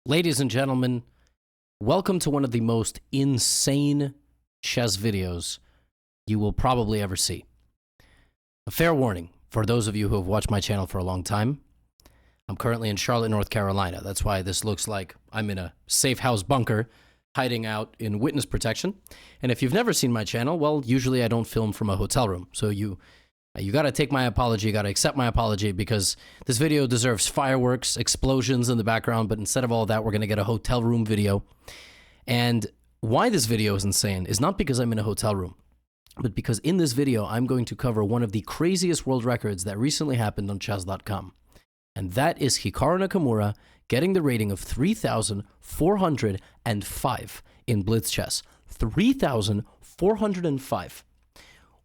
Ladies and gentlemen, welcome to one of the most insane chess videos you will probably ever see. A fair warning for those of you who have watched my channel for a long time. I'm currently in Charlotte, North Carolina. That's why this looks like I'm in a safe house bunker hiding out in witness protection. And if you've never seen my channel, well, usually I don't film from a hotel room. So you got to take my apology, you got to accept my apology, because this video deserves fireworks, explosions in the background, but instead of all that, we're going to get a hotel room video. And why this video is insane is not because I'm in a hotel room, but because in this video, I'm going to cover one of the craziest world records that recently happened on chess.com. And that is Hikaru Nakamura getting the rating of 3,405 in Blitz chess. 3,405.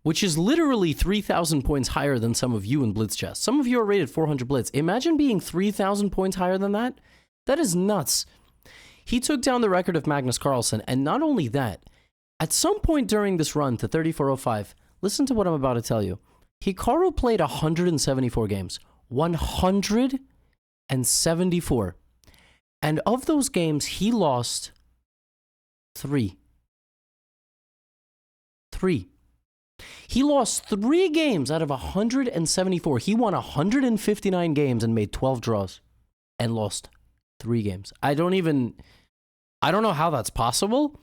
Which is literally 3,000 points higher than some of you in Blitz chess. Some of you are rated 400 Blitz. Imagine being 3,000 points higher than that. That is nuts. He took down the record of Magnus Carlsen, and not only that, at some point during this run to 3,405, listen to what I'm about to tell you. Hikaru played 174 games. 174. And of those games, he lost 3. He lost 3 games out of 174. He won 159 games and made 12 draws and lost 3 games. I don't know how that's possible.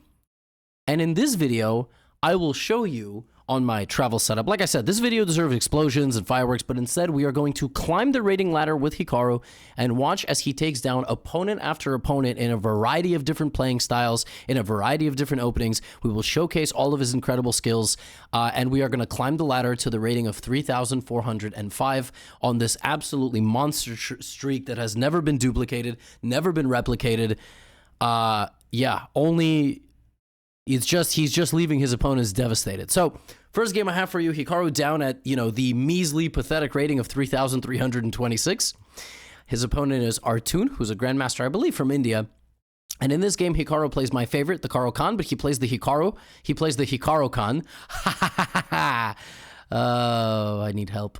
And in this video, I will show you on my travel setup. Like I said, this video deserves explosions and fireworks, but instead we are going to climb the rating ladder with Hikaru and watch as he takes down opponent after opponent in a variety of different playing styles, in a variety of different openings. We will showcase all of his incredible skills, and we are going to climb the ladder to the rating of 3,405 on this absolutely monster streak that has never been duplicated, never been replicated. He's just leaving his opponents devastated. So, first game I have for you, Hikaru down at, the measly, pathetic rating of 3,326. His opponent is Artun, who's a grandmaster, I believe, from India. And in this game, Hikaru plays my favorite, the Caro Kann, but he plays the Hikaru. He plays the Hikaru Kann. Oh, I need help.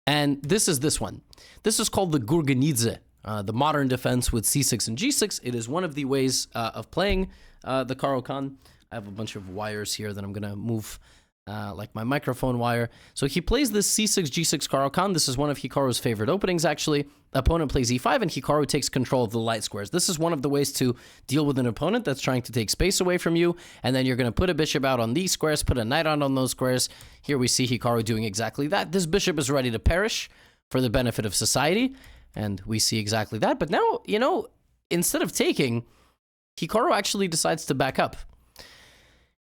And this is this one. This is called the Gurgenidze, the modern defense with c6 and g6. It is one of the ways of playing the Caro Kann. I have a bunch of wires here that I'm going to move, like my microphone wire. So he plays this c6, g6 Caro Kann. This is one of Hikaru's favorite openings, actually. Opponent plays e5, and Hikaru takes control of the light squares. This is one of the ways to deal with an opponent that's trying to take space away from you, and then you're going to put a bishop out on these squares, put a knight out on those squares. Here we see Hikaru doing exactly that. This bishop is ready to perish for the benefit of society, and we see exactly that. But now, instead of taking, Hikaru actually decides to back up.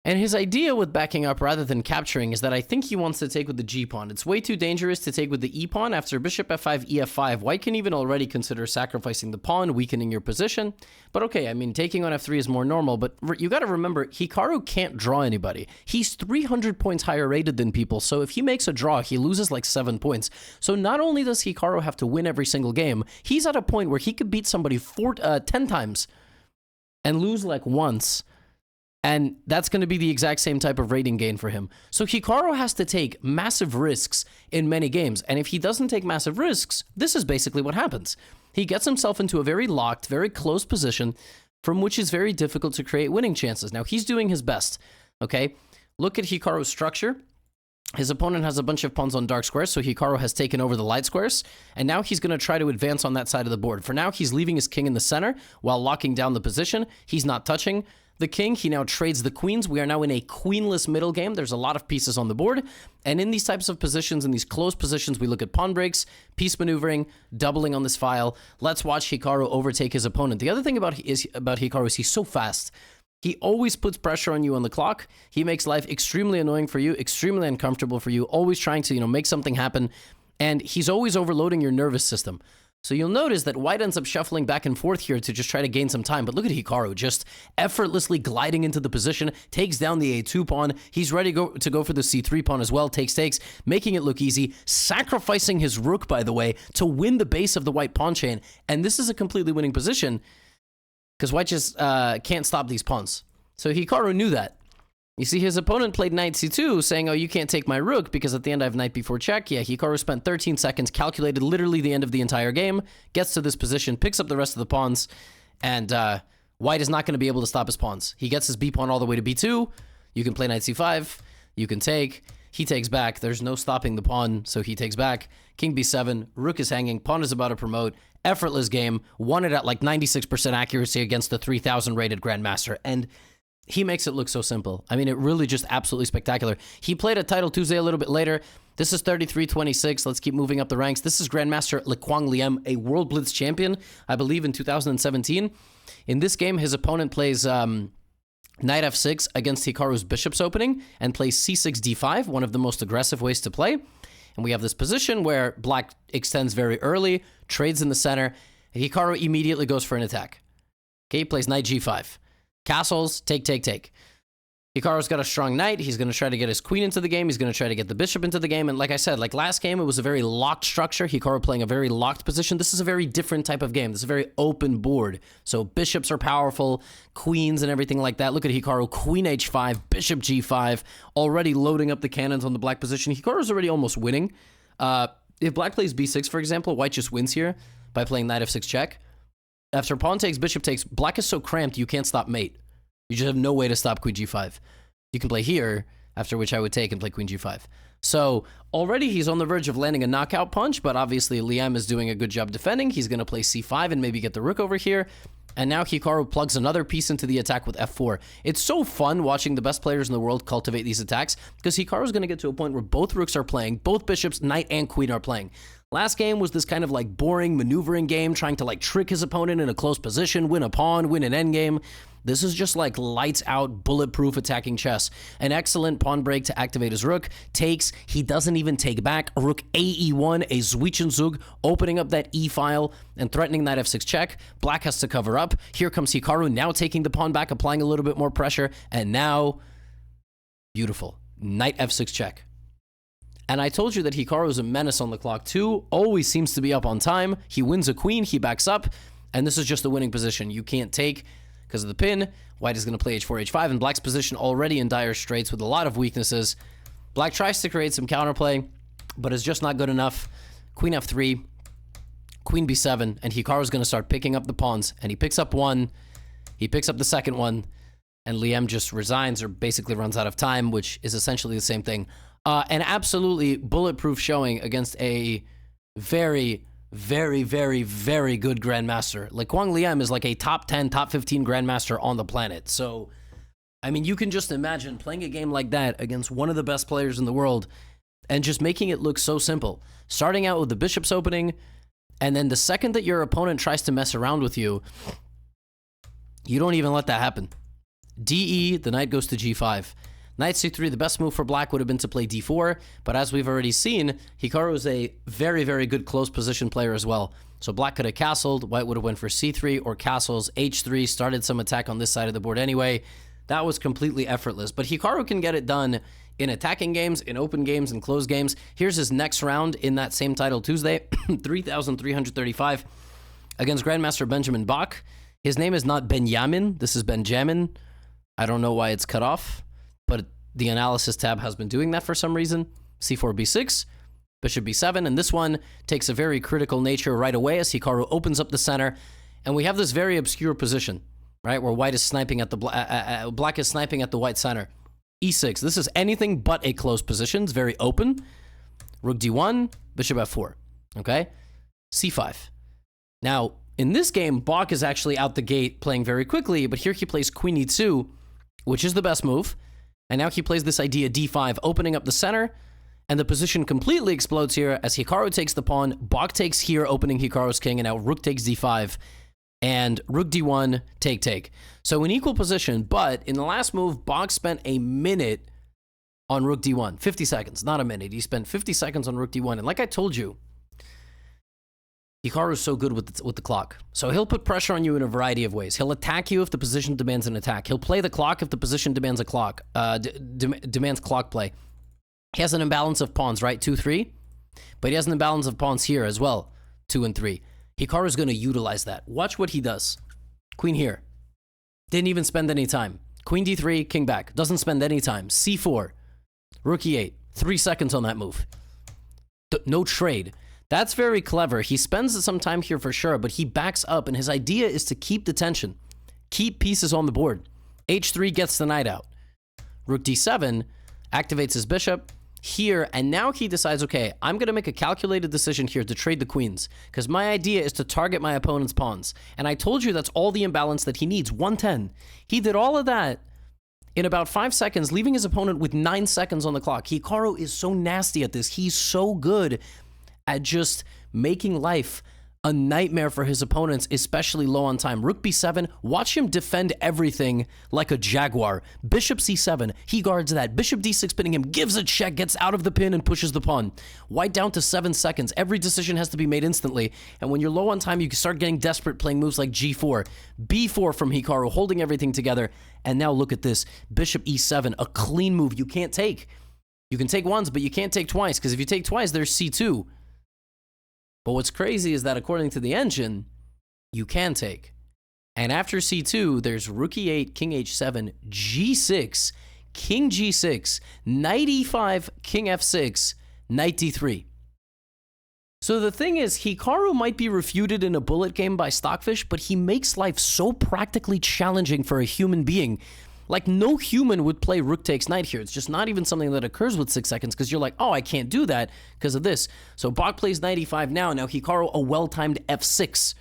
And his idea with backing up rather than capturing is that I think he wants to take with the g-pawn. It's way too dangerous to take with the e-pawn. After bishop f5, ef5, white can even already consider sacrificing the pawn, weakening your position. But okay, I mean, taking on f3 is more normal, but you got to remember, Hikaru can't draw anybody. He's 300 points higher rated than people, so if he makes a draw, he loses like 7 points. So not only does Hikaru have to win every single game, he's at a point where he could beat somebody 10 times and lose like once. And that's going to be the exact same type of rating gain for him. So Hikaru has to take massive risks in many games. And if he doesn't take massive risks, this is basically what happens. He gets himself into a very locked, very close position from which is very difficult to create winning chances. Now, he's doing his best, okay? Look at Hikaru's structure. His opponent has a bunch of pawns on dark squares, so Hikaru has taken over the light squares, and now he's going to try to advance on that side of the board. For now, he's leaving his king in the center while locking down the position. He's not touching the king. He now trades the queens. We are now in a queenless middle game. There's a lot of pieces on the board, and in these types of positions, in these close positions, we look at pawn breaks, piece maneuvering, doubling on this file. Let's watch Hikaru overtake his opponent. The other thing about Hikaru is he's so fast. He always puts pressure on you on the clock. He makes life extremely annoying for you, extremely uncomfortable for you, always trying to, make something happen, and he's always overloading your nervous system. So you'll notice that white ends up shuffling back and forth here to just try to gain some time. But look at Hikaru just effortlessly gliding into the position, takes down the a2 pawn. He's ready to go for the c3 pawn as well, takes, making it look easy, sacrificing his rook, by the way, to win the base of the white pawn chain. And this is a completely winning position because white just can't stop these pawns. So Hikaru knew that. You see, his opponent played knight c2, saying, oh, you can't take my rook because at the end I have knight b4 check. Yeah, Hikaru spent 13 seconds, calculated literally the end of the entire game, gets to this position, picks up the rest of the pawns, And white is not going to be able to stop his pawns. He gets his b pawn all the way to b2. You can play knight c5. You can take. He takes back. There's no stopping the pawn, so he takes back. King b7. Rook is hanging. Pawn is about to promote. Effortless game. Won it at like 96% accuracy against the 3,000 rated grandmaster. And he makes it look so simple. I mean, it really just absolutely spectacular. He played at Title Tuesday a little bit later. This is 33-26. Let's keep moving up the ranks. This is Grandmaster Lequang Liem, a World Blitz champion, I believe in 2017. In this game, his opponent plays knight f6 against Hikaru's bishop's opening and plays c6 d5, one of the most aggressive ways to play. And we have this position where black extends very early, trades in the center. Hikaru immediately goes for an attack. Okay, he plays knight g5. Castles, take, take, take. Hikaru's got a strong knight. He's going to try to get his queen into the game. He's going to try to get the bishop into the game. And like I said, like last game, it was a very locked structure. Hikaru playing a very locked position. This is a very different type of game. This is a very open board. So bishops are powerful, queens and everything like that. Look at Hikaru, queen h5, bishop g5, already loading up the cannons on the black position. Hikaru's already almost winning. If black plays b6, for example, white just wins here by playing knight f6 check. After pawn takes, bishop takes, black is so cramped you can't stop mate. You just have no way to stop queen g5. You can play here, after which I would take and play queen g5. So already he's on the verge of landing a knockout punch, but obviously Liem is doing a good job defending. He's going to play c5 and maybe get the rook over here. And now Hikaru plugs another piece into the attack with f4. It's so fun watching the best players in the world cultivate these attacks because Hikaru's going to get to a point where both rooks are playing, both bishops, knight, and queen are playing. Last game was this kind of like boring maneuvering game, trying to like trick his opponent in a close position, win a pawn, win an endgame. This is just like lights out, bulletproof attacking chess. An excellent pawn break to activate his rook. Takes, he doesn't even take back. Rook ae1, a Zwischenzug, opening up that e file and threatening knight f6 check. Black has to cover up. Here comes Hikaru, now taking the pawn back, applying a little bit more pressure. And now, beautiful, knight f6 check. And I told you that Hikaru is a menace on the clock too, always seems to be up on time. He wins a queen, he backs up, and this is just a winning position. You can't take because of the pin. White is going to play h4, h5, and black's position already in dire straits with a lot of weaknesses. Black tries to create some counterplay, but it's just not good enough. Queen f3, queen b7, and Hikaru's going to start picking up the pawns, and he picks up one, he picks up the second one, and Liem just resigns or basically runs out of time, which is essentially the same thing. An absolutely bulletproof showing against a very, very, very, very good grandmaster. Lequang Liem is like a top 10, top 15 grandmaster on the planet. So, I mean, you can just imagine playing a game like that against one of the best players in the world and just making it look so simple. Starting out with the bishop's opening, and then the second that your opponent tries to mess around with you, you don't even let that happen. DE, the knight goes to g5. Knight c3, the best move for black would have been to play d4, but as we've already seen, Hikaru is a very, very good close position player as well. So black could have castled, white would have went for c3 or castles, h3, started some attack on this side of the board anyway. That was completely effortless, but Hikaru can get it done in attacking games, in open games, and closed games. Here's his next round in that same Title Tuesday, 3,335 against Grandmaster Benjamin Bach. His name is not Benjamin, this is Benjamin. I don't know why it's cut off, but the analysis tab has been doing that for some reason. c4, b6, bishop b7, and this one takes a very critical nature right away as Hikaru opens up the center, and we have this very obscure position, right, where white is sniping at the black is sniping at the white center. e6, this is anything but a close position. It's very open. Rook d1, bishop f4, okay? c5. Now, in this game, Bach is actually out the gate playing very quickly, but here he plays queen e2, which is the best move. And now he plays this idea d5, opening up the center, and the position completely explodes here as Hikaru takes the pawn, Bach takes here, opening Hikaru's king, and now rook takes d5, and rook d1, take, take. So in equal position, but in the last move, Bach spent a minute on rook d1. 50 seconds, not a minute. He spent 50 seconds on rook d1, and like I told you, Hikaru is so good with the clock. So he'll put pressure on you in a variety of ways. He'll attack you if the position demands an attack. He'll play the clock if the position demands a clock, demands clock play. He has an imbalance of pawns, right? 2, 3. But he has an imbalance of pawns here as well, 2 and 3. Hikaru is going to utilize that. Watch what he does. Queen here. Didn't even spend any time. Queen d3, king back. Doesn't spend any time. c4. Rook e8. 3 seconds on that move. No trade. That's very clever. He spends some time here for sure, but he backs up, and his idea is to keep the tension, keep pieces on the board. H3 gets the knight out. Rook d7 activates his bishop here, and now he decides, okay, I'm going to make a calculated decision here to trade the queens, because my idea is to target my opponent's pawns. And I told you that's all the imbalance that he needs, 110. He did all of that in about 5 seconds, leaving his opponent with 9 seconds on the clock. Hikaru is so nasty at this. He's so good at just making life a nightmare for his opponents, especially low on time. Rook b7, watch him defend everything like a jaguar. Bishop c7, he guards that. Bishop d6 pinning him, gives a check, gets out of the pin and pushes the pawn. White down to 7 seconds. Every decision has to be made instantly. And when you're low on time, you can start getting desperate playing moves like g4. b4 from Hikaru, holding everything together. And now look at this. Bishop e7, a clean move you can't take. You can take once, but you can't take twice, because if you take twice, there's c2. But what's crazy is that according to the engine, you can take. And after c2, there's rook e8, king h7, g6, king g6, knight e5, king f6, knight d3. So the thing is, Hikaru might be refuted in a bullet game by Stockfish, but he makes life so practically challenging for a human being. Like, no human would play rook takes knight here. It's just not even something that occurs with 6 seconds, because you're like, oh, I can't do that because of this. So Bach plays knight e5 now. Now Hikaru, a well-timed f6.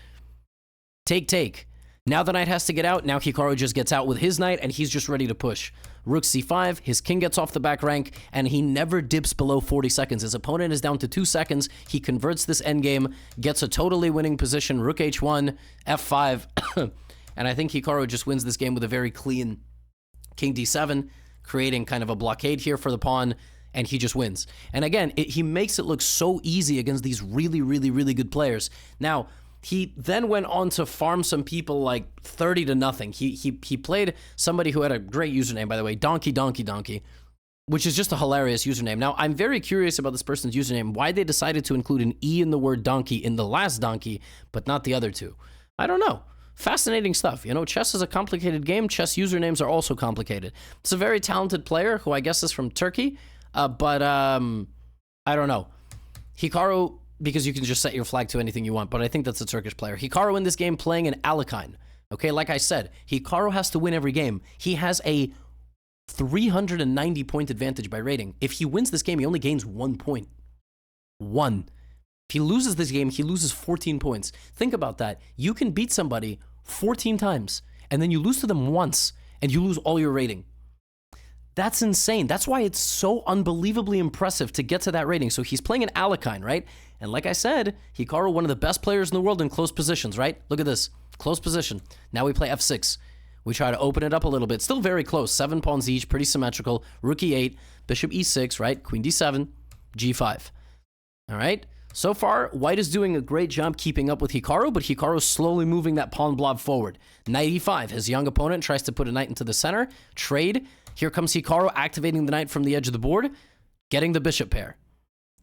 Take. Now the knight has to get out. Now Hikaru just gets out with his knight, and he's just ready to push. Rook c5, his king gets off the back rank, and he never dips below 40 seconds. His opponent is down to 2 seconds. He converts this endgame, gets a totally winning position. Rook h1, f5, and I think Hikaru just wins this game with a very clean king d7, creating kind of a blockade here for the pawn, and he just wins. And again, he makes it look so easy against these really, really, really good players. Now, he then went on to farm some people like 30 to nothing. He played somebody who had a great username, by the way, Donkey, which is just a hilarious username. Now, I'm very curious about this person's username, why they decided to include an E in the word donkey in the last donkey, but not the other two. I don't know. Fascinating stuff. You know, chess is a complicated game. Chess usernames are also complicated. It's a very talented player who I guess is from Turkey, but I don't know. Hikaru, because you can just set your flag to anything you want, but I think that's a Turkish player. Hikaru in this game playing an Alekhine. Okay, like I said, Hikaru has to win every game. He has a 390-point advantage by rating. If he wins this game, he only gains 1 point. 1. If he loses this game, he loses 14 points. Think about that. You can beat somebody 14 times, and then you lose to them once, and you lose all your rating. That's insane. That's why it's so unbelievably impressive to get to that rating. So he's playing an Alekhine, right? And like I said, Hikaru, one of the best players in the world in close positions, right? Look at this. Close position. Now we play f6. We try to open it up a little bit. Still very close. 7 pawns each, pretty symmetrical. Rook e8, bishop e6, right? Queen d7, g5. All right? So far, White is doing a great job keeping up with Hikaru, but Hikaru is slowly moving that pawn blob forward. Knight e5. His young opponent tries to put a knight into the center. Trade. Here comes Hikaru activating the knight from the edge of the board, getting the bishop pair,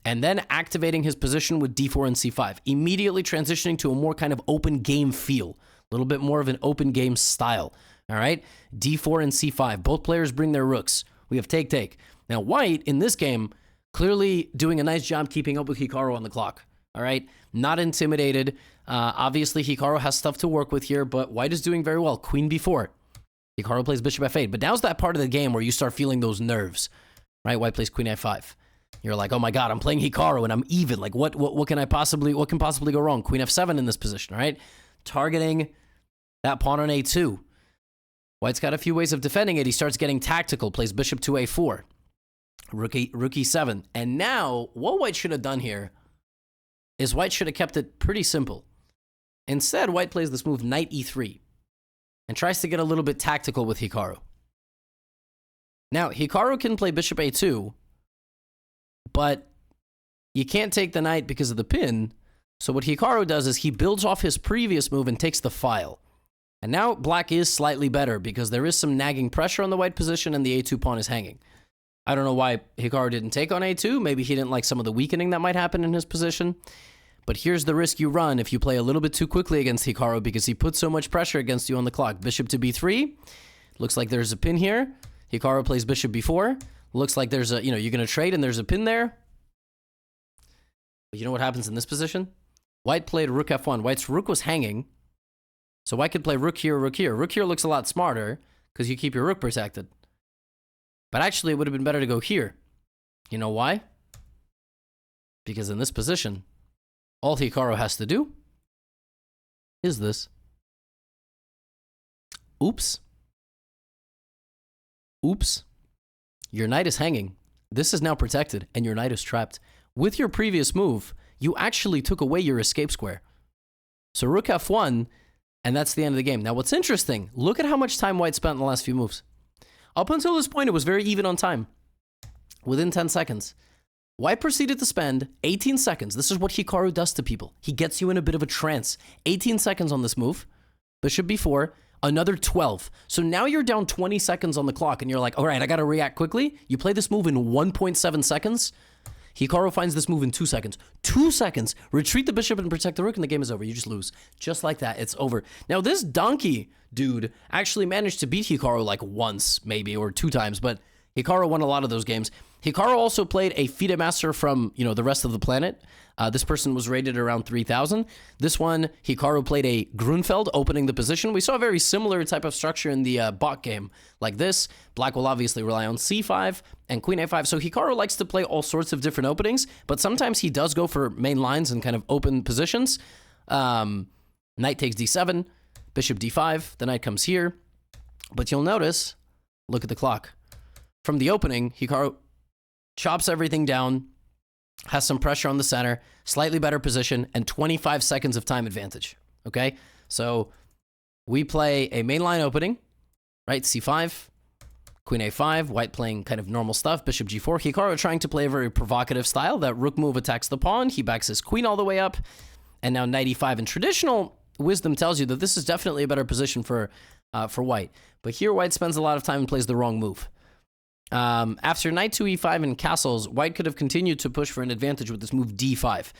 and then activating his position with d4 and c5, immediately transitioning to a more kind of open game feel, a little bit more of an open game style. All right? d4 and c5. Both players bring their rooks. We have take. Now, White, in this game, clearly doing a nice job keeping up with Hikaru on the clock, all right? Not intimidated. Obviously, Hikaru has stuff to work with here, but White is doing very well. Queen b4. Hikaru plays bishop f8, but now's that part of the game where you start feeling those nerves, right? White plays queen f5. You're like, oh my God, I'm playing Hikaru and I'm even. Like, what can possibly go wrong? Queen f7 in this position, all right? Targeting that pawn on a2. White's got a few ways of defending it. He starts getting tactical, plays bishop to a4. Rook e7. And now, what White should have done here is White should have kept it pretty simple. Instead, White plays this move, knight e3, and tries to get a little bit tactical with Hikaru. Now, Hikaru can play bishop a2, but you can't take the knight because of the pin. So what Hikaru does is he builds off his previous move and takes the file. And now Black is slightly better because there is some nagging pressure on the White position and the a2 pawn is hanging. I don't know why Hikaru didn't take on a2. Maybe he didn't like some of the weakening that might happen in his position. But here's the risk you run if you play a little bit too quickly against Hikaru because he puts so much pressure against you on the clock. Bishop to b3. Looks like there's a pin here. Hikaru plays bishop b4. Looks like there's a, you're going to trade and there's a pin there. But you know what happens in this position? White played rook f1. White's rook was hanging. So white could play rook here, rook here. Rook here looks a lot smarter because you keep your rook protected. But actually, it would have been better to go here. You know why? Because in this position, all Hikaru has to do is this. Oops. Oops. Your knight is hanging. This is now protected, and your knight is trapped. With your previous move, you actually took away your escape square. So rook f1, and that's the end of the game. Now, what's interesting, look at how much time white spent in the last few moves. Up until this point, it was very even on time. Within 10 seconds. White proceeded to spend 18 seconds. This is what Hikaru does to people. He gets you in a bit of a trance. 18 seconds on this move. Bishop b4. Another 12. So now you're down 20 seconds on the clock, and you're like, all right, I got to react quickly. You play this move in 1.7 seconds. Hikaru finds this move in 2 seconds. 2 seconds. Retreat the bishop and protect the rook, and the game is over. You just lose. Just like that, it's over. Now, this donkey dude actually managed to beat Hikaru like once, maybe, or 2 times, but Hikaru won a lot of those games. Hikaru also played a FIDE master from, the rest of the planet. This person was rated around 3,000. This one, Hikaru played a Grunfeld, opening the position. We saw a very similar type of structure in the bot game, like this. Black will obviously rely on c5 and queen a5. So Hikaru likes to play all sorts of different openings, but sometimes he does go for main lines and kind of open positions. Knight takes d7, bishop d5. The knight comes here. But you'll notice, look at the clock. From the opening, Hikaru chops everything down, has some pressure on the center, slightly better position, and 25 seconds of time advantage, okay? So we play a mainline opening, right? c5, queen a5, white playing kind of normal stuff, bishop g4. Hikaru trying to play a very provocative style. That rook move attacks the pawn. He backs his queen all the way up, and now knight e5. And traditional wisdom tells you that this is definitely a better position for white. But here, white spends a lot of time and plays the wrong move. After knight to e5 and castles, white could have continued to push for an advantage with this move d5.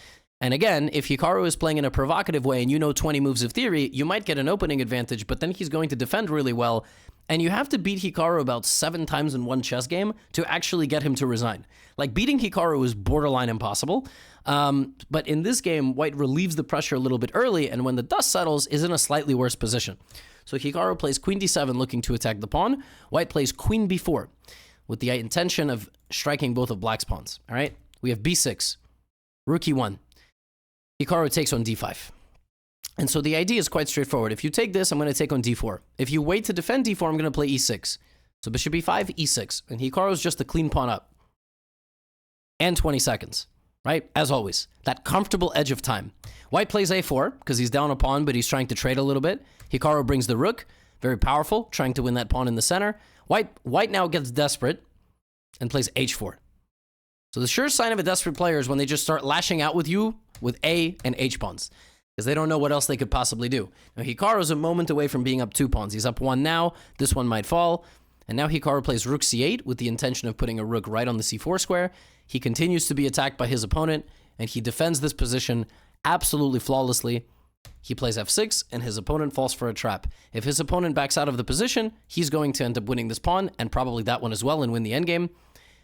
And again, if Hikaru is playing in a provocative way and you know 20 moves of theory, you might get an opening advantage, but then he's going to defend really well. And you have to beat Hikaru about 7 times in one chess game to actually get him to resign. Like, beating Hikaru is borderline impossible. But in this game, white relieves the pressure a little bit early, and when the dust settles, is in a slightly worse position. So Hikaru plays queen d7 looking to attack the pawn. White plays queen b4. With the intention of striking both of black's pawns, all right? We have b6, rook e1. Hikaru takes on d5. And so the idea is quite straightforward. If you take this, I'm going to take on d4. If you wait to defend d4, I'm going to play e6. So bishop e5, e6. And Hikaru's just a clean pawn up. And 20 seconds, right? As always, that comfortable edge of time. White plays a4 because he's down a pawn, but he's trying to trade a little bit. Hikaru brings the rook, very powerful, trying to win that pawn in the center. White now gets desperate and plays h4. So the sure sign of a desperate player is when they just start lashing out with you with a and h pawns, because they don't know what else they could possibly do. Now, Hikaru's a moment away from being up 2 pawns. He's up 1 now. This one might fall. And now Hikaru plays rook c8 with the intention of putting a rook right on the c4 square. He continues to be attacked by his opponent, and he defends this position absolutely flawlessly. He plays f6, and his opponent falls for a trap. If his opponent backs out of the position, he's going to end up winning this pawn, and probably that one as well, and win the endgame.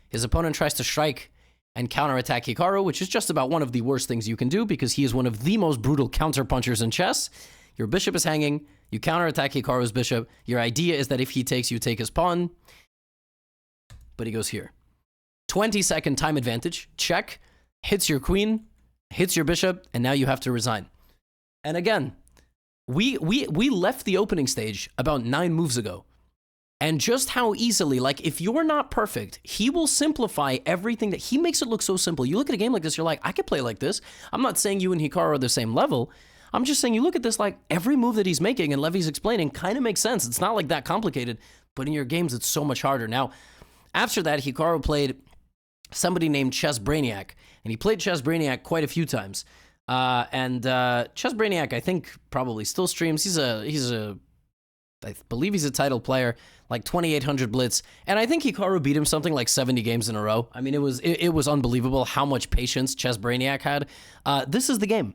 His opponent tries to strike and counterattack Hikaru, which is just about one of the worst things you can do, because he is one of the most brutal counterpunchers in chess. Your bishop is hanging. You counterattack Hikaru's bishop. Your idea is that if he takes, you take his pawn. But he goes here. 20-second time advantage. Check. Hits your queen. Hits your bishop. And now you have to resign. And again, we left the opening stage about 9 moves ago. And just how easily, like, if you're not perfect, he will simplify everything. That he makes it look so simple. You look at a game like this, you're like, I could play like this. I'm not saying you and Hikaru are the same level. I'm just saying you look at this, like, every move that he's making and Levy's explaining kind of makes sense. It's not like that complicated, but in your games, it's so much harder. Now, after that, Hikaru played somebody named Chess Brainiac, and he played Chess Brainiac quite a few times. Chess Brainiac, I think, probably still streams. I believe he's a title player, like 2,800 blitz. And I think Hikaru beat him something like 70 games in a row. I mean, it was unbelievable how much patience Chess Brainiac had. This is the game.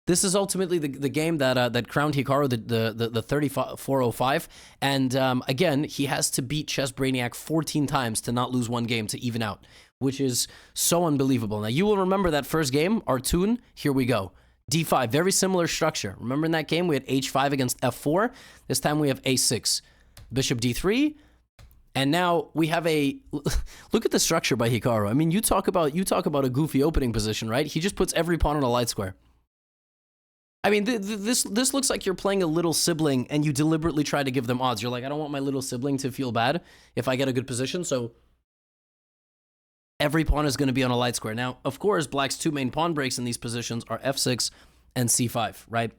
This is ultimately the game that crowned Hikaru the 3405. And again, he has to beat Chess Brainiac 14 times to not lose one game to even out, which is so unbelievable. Now, you will remember that first game, our tune. Here we go. D5, very similar structure. Remember in that game, we had H5 against F4. This time we have A6. Bishop D3. And now we have a... Look at the structure by Hikaru. I mean, you talk about a goofy opening position, right? He just puts every pawn on a light square. I mean, this looks like you're playing a little sibling and you deliberately try to give them odds. You're like, I don't want my little sibling to feel bad if I get a good position, so every pawn is going to be on a light square. Now, of course, black's two main pawn breaks in these positions are F6 and C5, right?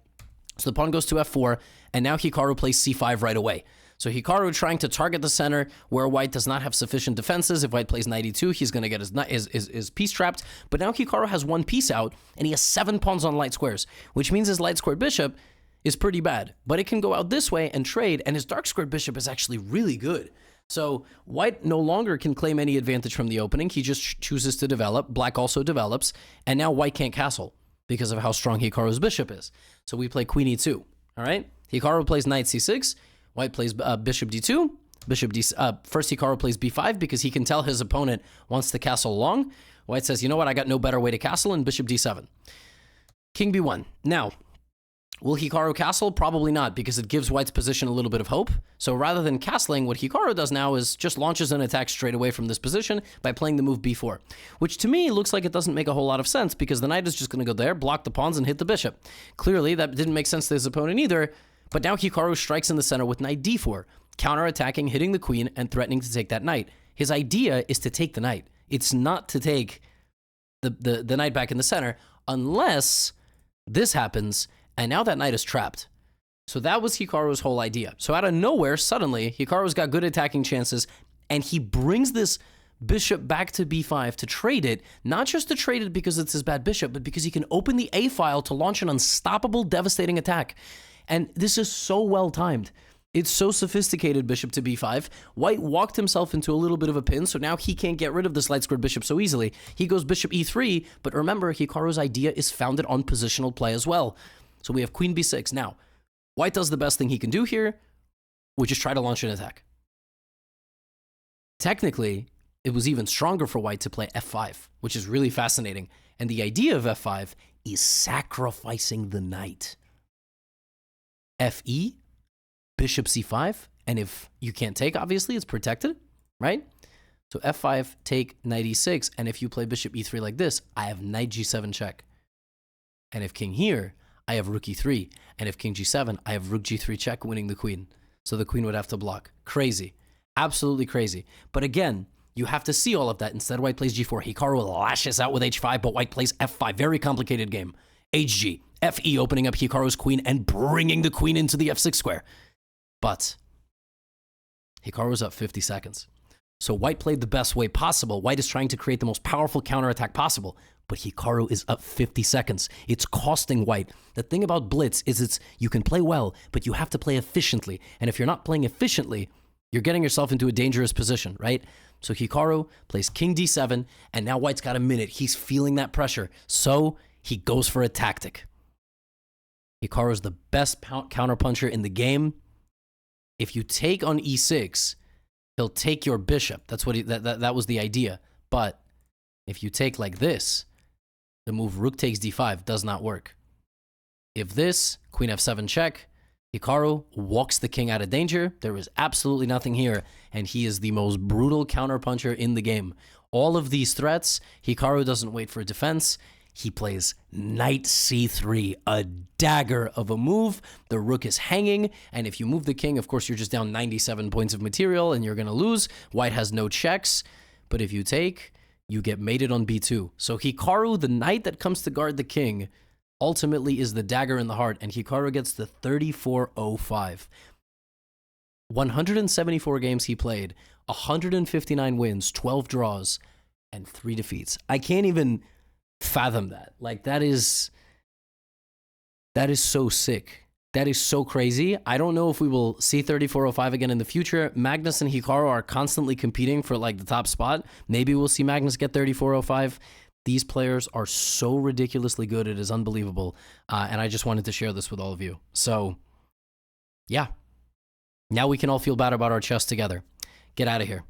So the pawn goes to F4, and now Hikaru plays C5 right away. So Hikaru trying to target the center where white does not have sufficient defenses. If white plays knight e2, he's going to get his piece trapped. But now Hikaru has one piece out, and he has 7 pawns on light squares, which means his light squared bishop is pretty bad. But it can go out this way and trade, and his dark squared bishop is actually really good. So white no longer can claim any advantage from the opening. He just chooses to develop. Black also develops, and now white can't castle because of how strong Hikaru's bishop is. So we play queen e2, all right? Hikaru plays knight c6. White plays bishop d2, first Hikaru plays b5 because he can tell his opponent wants to castle long. White says, you know what, I got no better way to castle, and bishop d7. King b1. Now, will Hikaru castle? Probably not, because it gives white's position a little bit of hope. So rather than castling, what Hikaru does now is just launches an attack straight away from this position by playing the move b4, which to me looks like it doesn't make a whole lot of sense because the knight is just going to go there, block the pawns, and hit the bishop. Clearly, that didn't make sense to his opponent either. But now Hikaru strikes in the center with knight d4, counterattacking, hitting the queen, and threatening to take that knight. His idea is to take the knight. It's not to take the knight back in the center, unless this happens, and now that knight is trapped. So that was Hikaru's whole idea. So out of nowhere, suddenly, Hikaru's got good attacking chances, and he brings this bishop back to b5 to trade it, not just to trade it because it's his bad bishop, but because he can open the A file to launch an unstoppable, devastating attack. And this is so well timed. It's so sophisticated, bishop to b5. White walked himself into a little bit of a pin, so now he can't get rid of this light squared bishop so easily. He goes bishop e3, but remember, Hikaru's idea is founded on positional play as well. So we have queen b6. Now, white does the best thing he can do here, which is try to launch an attack. Technically, it was even stronger for white to play f5, which is really fascinating. And the idea of f5 is sacrificing the knight. Fe, bishop c5, and if you can't take, obviously, it's protected, right? So f5, take knight e6, and if you play bishop e3 like this, I have knight g7 check. And if king here, I have rook e3, and if king g7, I have rook g3 check, winning the queen. So the queen would have to block. Crazy. Absolutely crazy. But again, you have to see all of that. Instead, white plays g4. Hikaru lashes out with h5, but white plays f5. Very complicated game. hg. Fe opening up Hikaru's queen and bringing the queen into the f6 square. But Hikaru's up 50 seconds. So white played the best way possible. White is trying to create the most powerful counterattack possible. But Hikaru is up 50 seconds. It's costing white. The thing about blitz is you can play well, but you have to play efficiently. And if you're not playing efficiently, you're getting yourself into a dangerous position, right? So Hikaru plays king d7, and now white's got a minute. He's feeling that pressure. So he goes for a tactic. Hikaru's the best counterpuncher in the game. If you take on e6, he'll take your bishop. That's what that was the idea. But if you take like this, the move rook takes d5 does not work. If this, queen f7 check, Hikaru walks the king out of danger. There is absolutely nothing here, and he is the most brutal counterpuncher in the game. All of these threats, Hikaru doesn't wait for defense. He plays knight c3, a dagger of a move. The rook is hanging, and if you move the king, of course, you're just down 97 points of material, and you're going to lose. White has no checks, but if you take, you get mated on b2. So Hikaru, the knight that comes to guard the king, ultimately is the dagger in the heart, and Hikaru gets the 34-05. 174 games he played, 159 wins, 12 draws, and 3 defeats. I can't even fathom that. Like, that is so sick. That is so crazy. I don't know if we will see 34-05 again in the future. Magnus and Hikaru are constantly competing for like the top spot. Maybe we'll see Magnus get 34-05. These players are so ridiculously good. It is unbelievable. And I just wanted to share this with all of you. So, yeah. Now we can all feel bad about our chess together. Get out of here.